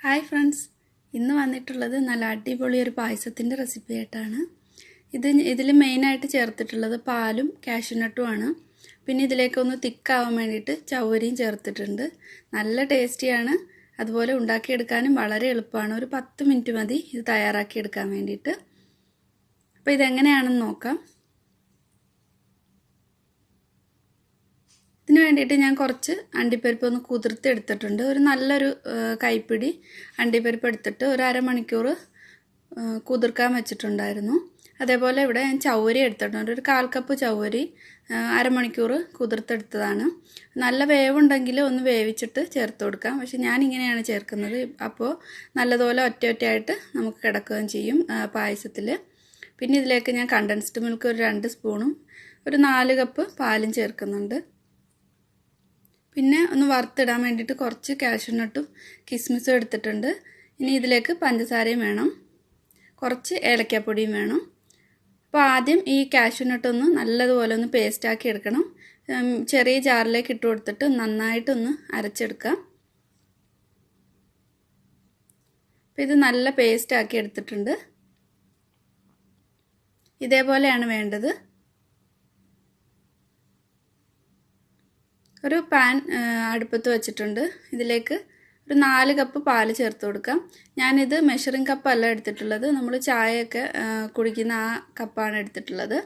Hi friends, ഇന്ന് വന്നിട്ടുള്ളത് നല്ല അടിപൊളി ഒരു പായസത്തിൻ്റെ റെസിപ്പി ആയിട്ടാണ്. ഇതിൽ മെയിനായിട്ട് ചേർത്തിട്ടുള്ളത് പാലും കാഷ്യൂനട്ടുമാണ്. പിന്നെ ഇതിലേക്കൊന്ന് തിക്കാവാൻ വേണ്ടിയിട്ട് ചവ്വരിയും ചേർത്തിട്ടുണ്ട്. നല്ല ടേസ്റ്റിയാണ്. അതുപോലെ ഉണ്ടാക്കിയെടുക്കാനും വളരെ എളുപ്പമാണ്. ഒരു 10 മിനിറ്റ് മതി ഇത് തയ്യാറാക്കിയെടുക്കാൻ വേണ്ടിയിട്ട്. അപ്പോൾ ഇതെങ്ങനെയാണെന്ന് നോക്കാം. ഇതിന് വേണ്ടിയിട്ട് ഞാൻ കുറച്ച് അണ്ടിപ്പരിപ്പ് ഒന്ന് കുതിർത്തെടുത്തിട്ടുണ്ട്. ഒരു നല്ലൊരു കൈപ്പിടി അണ്ടിപ്പരിപ്പ് എടുത്തിട്ട് ഒരു അരമണിക്കൂർ കുതിർക്കാൻ വെച്ചിട്ടുണ്ടായിരുന്നു. അതേപോലെ ഇവിടെ ഞാൻ ചവ്വരി എടുത്തിട്ടുണ്ട്. ഒരു 1/4 കപ്പ് ചവ്വരി അരമണിക്കൂർ കുതിർത്തെടുത്തതാണ്. നല്ല വേവുണ്ടെങ്കിൽ ഒന്ന് വേവിച്ചിട്ട് ചേർത്ത് കൊടുക്കാം. പക്ഷെ ഞാനിങ്ങനെയാണ് ചേർക്കുന്നത്. അപ്പോൾ നല്ലതുപോലെ ഒറ്റയായിട്ട് നമുക്ക് കിടക്കുകയും ചെയ്യും പായസത്തിൽ. പിന്നെ ഇതിലേക്ക് ഞാൻ കണ്ടൻസ്ഡ് മിൽക്ക് ഒരു 2 സ്പൂണും ഒരു 4 കപ്പ് പാലും ചേർക്കുന്നുണ്ട്. പിന്നെ ഒന്ന് വറുത്തിടാൻ വേണ്ടിയിട്ട് കുറച്ച് കാഷ്യൂനട്ടും കിസ്മിസും എടുത്തിട്ടുണ്ട്. ഇനി ഇതിലേക്ക് പഞ്ചസാരയും വേണം, കുറച്ച് ഏലക്കാപ്പൊടിയും വേണം. അപ്പോൾ ആദ്യം ഈ കാഷ്യൂനട്ടൊന്ന് നല്ലതുപോലെ ഒന്ന് പേസ്റ്റാക്കി എടുക്കണം. ചെറിയ ജാറിലേക്ക് ഇട്ട് കൊടുത്തിട്ട് നന്നായിട്ടൊന്ന് അരച്ചെടുക്കാം. അപ്പോൾ ഇത് നല്ല പേസ്റ്റാക്കി എടുത്തിട്ടുണ്ട്. ഇതേപോലെയാണ് വേണ്ടത്. ഒരു പാൻ അടുപ്പത്ത് വെച്ചിട്ടുണ്ട്. ഇതിലേക്ക് ഒരു 4 കപ്പ് പാല് ചേർത്ത് കൊടുക്കാം. ഞാനിത് മെഷറിംഗ് കപ്പല്ല എടുത്തിട്ടുള്ളത്, നമ്മൾ ചായയൊക്കെ കുടിക്കുന്ന ആ കപ്പാണ് എടുത്തിട്ടുള്ളത്.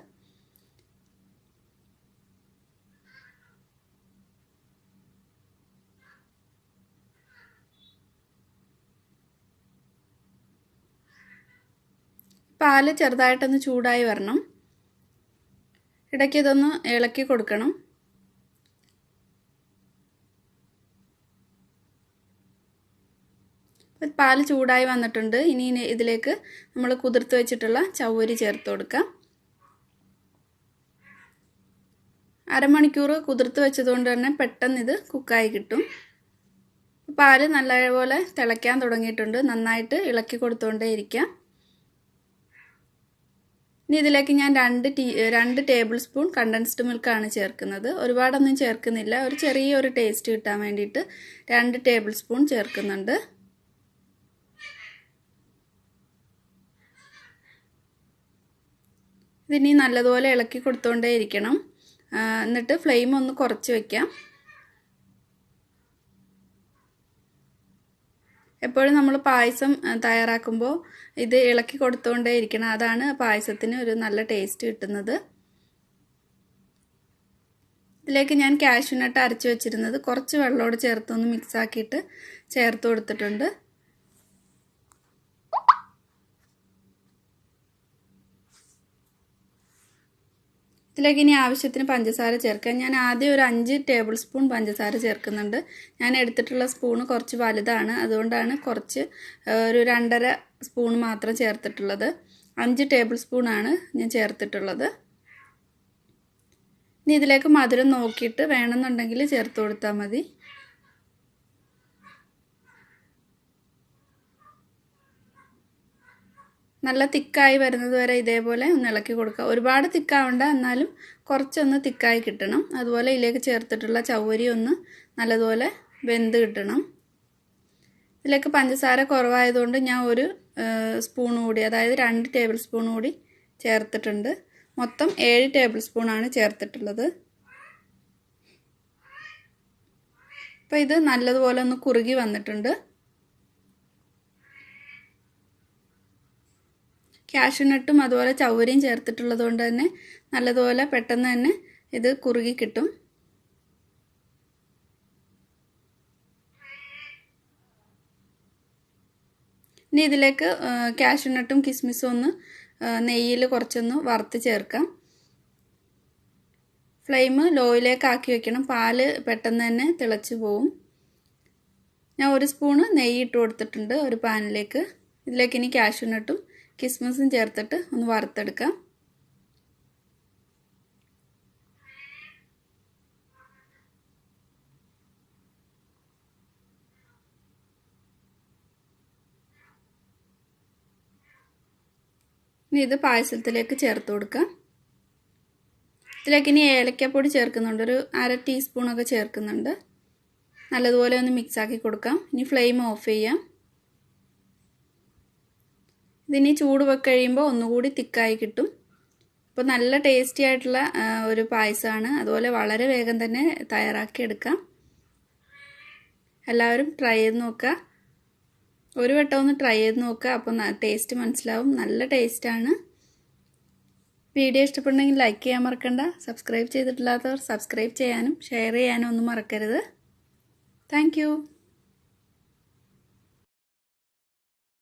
പാല് ചെറുതായിട്ടൊന്ന് ചൂടായി വരണം. ഇടയ്ക്ക് ഇതൊന്ന് ഇളക്കി കൊടുക്കണം. പാല് ചൂടായി വന്നിട്ടുണ്ട്. ഇനി ഇതിലേക്ക് നമ്മൾ കുതിർത്ത് വെച്ചിട്ടുള്ള ചവ്വരി ചേർത്ത് കൊടുക്കാം. അരമണിക്കൂർ കുതിർത്ത് വെച്ചതുകൊണ്ട് തന്നെ പെട്ടെന്ന് ഇത് കുക്കായി കിട്ടും. പാല് നല്ലപോലെ തിളയ്ക്കാൻ തുടങ്ങിയിട്ടുണ്ട്. നന്നായിട്ട് ഇളക്കി കൊടുത്തുകൊണ്ടേ ഇരിക്കാം. ഇനി ഇതിലേക്ക് ഞാൻ 2 ടേബിൾ സ്പൂൺ കണ്ടൻസ്ഡ് മിൽക്കാണ് ചേർക്കുന്നത്. ഒരുപാടൊന്നും ചേർക്കുന്നില്ല. ഒരു ചെറിയൊരു ടേസ്റ്റ് കിട്ടാൻ വേണ്ടിയിട്ട് 2 ടേബിൾ സ്പൂൺ ചേർക്കുന്നുണ്ട്. ഇതിനി നല്ലതുപോലെ ഇളക്കി കൊടുത്തുകൊണ്ടേ ഇരിക്കണം. എന്നിട്ട് ഫ്ലെയിം ഒന്ന് കുറച്ച് വയ്ക്കാം. എപ്പോഴും നമ്മൾ പായസം തയ്യാറാക്കുമ്പോൾ ഇത് ഇളക്കി കൊടുത്തുകൊണ്ടേ ഇരിക്കണം. അതാണ് പായസത്തിന് ഒരു നല്ല ടേസ്റ്റ് കിട്ടുന്നത്. ഇതിലേക്ക് ഞാൻ കാഷ്യൂനട്ട് അരച്ച് വെച്ചിരുന്നത് കുറച്ച് വെള്ളത്തോട് ചേർത്തൊന്ന് മിക്സ് ആക്കിയിട്ട് ചേർത്ത് കൊടുത്തിട്ടുണ്ട്. ഇതിലേക്ക് ഇനി ആവശ്യത്തിന് പഞ്ചസാര ചേർക്കാം. ഞാൻ ആദ്യം ഒരു 5 ടേബിൾ സ്പൂൺ പഞ്ചസാര ചേർക്കുന്നുണ്ട്. ഞാൻ എടുത്തിട്ടുള്ള സ്പൂണ് കുറച്ച് വലുതാണ്, അതുകൊണ്ടാണ് കുറച്ച് ഒരു 2.5 സ്പൂൺ മാത്രം ചേർത്തിട്ടുള്ളത്. 5 ടേബിൾ സ്പൂണാണ് ഞാൻ ചേർത്തിട്ടുള്ളത്. ഇനി ഇതിലേക്ക് മധുരം നോക്കിയിട്ട് വേണമെന്നുണ്ടെങ്കിൽ ചേർത്ത് കൊടുത്താൽ മതി. നല്ല തിക്കായി വരുന്നത് വരെ ഇതേപോലെ ഒന്ന് ഇളക്കി കൊടുക്കുക. ഒരുപാട് തിക്കാവണ്ട, എന്നാലും കുറച്ചൊന്ന് തിക്കായി കിട്ടണം. അതുപോലെ ഇതിലേക്ക് ചേർത്തിട്ടുള്ള ചവ്വരി ഒന്ന് നല്ലതുപോലെ വെന്ത് കിട്ടണം. ഇതിലേക്ക് പഞ്ചസാര കുറവായതുകൊണ്ട് ഞാൻ ഒരു സ്പൂൺ കൂടി, അതായത് 2 ടേബിൾ സ്പൂൺ കൂടി ചേർത്തിട്ടുണ്ട്. മൊത്തം 7 ടേബിൾ സ്പൂണാണ് ചേർത്തിട്ടുള്ളത്. അപ്പോൾ ഇത് നല്ലതുപോലെ ഒന്ന് കുറുകി വന്നിട്ടുണ്ട്. കാഷ്യൂനട്ടും അതുപോലെ ചവ്വരിയും ചേർത്തിട്ടുള്ളത് കൊണ്ട് തന്നെ നല്ലതുപോലെ പെട്ടെന്ന് തന്നെ ഇത് കുറുകി കിട്ടും. ഇനി ഇതിലേക്ക് കാഷ്യൂനട്ടും കിസ്മിസും ഒന്ന് നെയ്യിൽ കുറച്ചൊന്ന് വറുത്ത് ചേർക്കാം. ഫ്ലെയിം ലോയിലേക്ക് ആക്കി വെക്കണം. പാല് പെട്ടെന്ന് തന്നെ തിളച്ച് പോവും. ഞാൻ 1 സ്പൂണ് നെയ്യ് ഇട്ട് കൊടുത്തിട്ടുണ്ട് ഒരു പാനിലേക്ക്. ഇതിലേക്ക് ഇനി കാഷ്യൂനട്ടും കിസ്മിസും ചേർത്തിട്ട് ഒന്ന് വറുത്തെടുക്കാം. ഇനി ഇത് പായസത്തിലേക്ക് ചേർത്ത് കൊടുക്കാം. ഇതിലേക്ക് ഇനി ഏലക്കാപ്പൊടി ചേർക്കുന്നുണ്ട്. ഒരു 1/2 ടീസ്പൂണൊക്കെ ചേർക്കുന്നുണ്ട്. നല്ലതുപോലെ ഒന്ന് മിക്സ് ആക്കി കൊടുക്കാം. ഇനി ഫ്ലെയിം ഓഫ് ചെയ്യാം. ഇതിനി ചൂട് വെച്ച് കഴിയുമ്പോൾ ഒന്നുകൂടി തിക്കായി കിട്ടും. അപ്പോൾ നല്ല ടേസ്റ്റി ആയിട്ടുള്ള ഒരു പായസമാണ്. അതുപോലെ വളരെ വേഗം തന്നെ തയ്യാറാക്കി എടുക്കാം. എല്ലാവരും ട്രൈ ചെയ്ത് നോക്കുക. ഒരു വട്ടം ഒന്ന് ട്രൈ ചെയ്ത് നോക്കുക. അപ്പോൾ ടേസ്റ്റ് മനസ്സിലാവും. നല്ല ടേസ്റ്റാണ്. വീഡിയോ ഇഷ്ടപ്പെടുന്നെങ്കിൽ ലൈക്ക് ചെയ്യാൻ മറക്കണ്ട. സബ്സ്ക്രൈബ് ചെയ്തിട്ടില്ലാത്തവർ സബ്സ്ക്രൈബ് ചെയ്യാനും ഷെയർ ചെയ്യാനും ഒന്നും മറക്കരുത്. താങ്ക്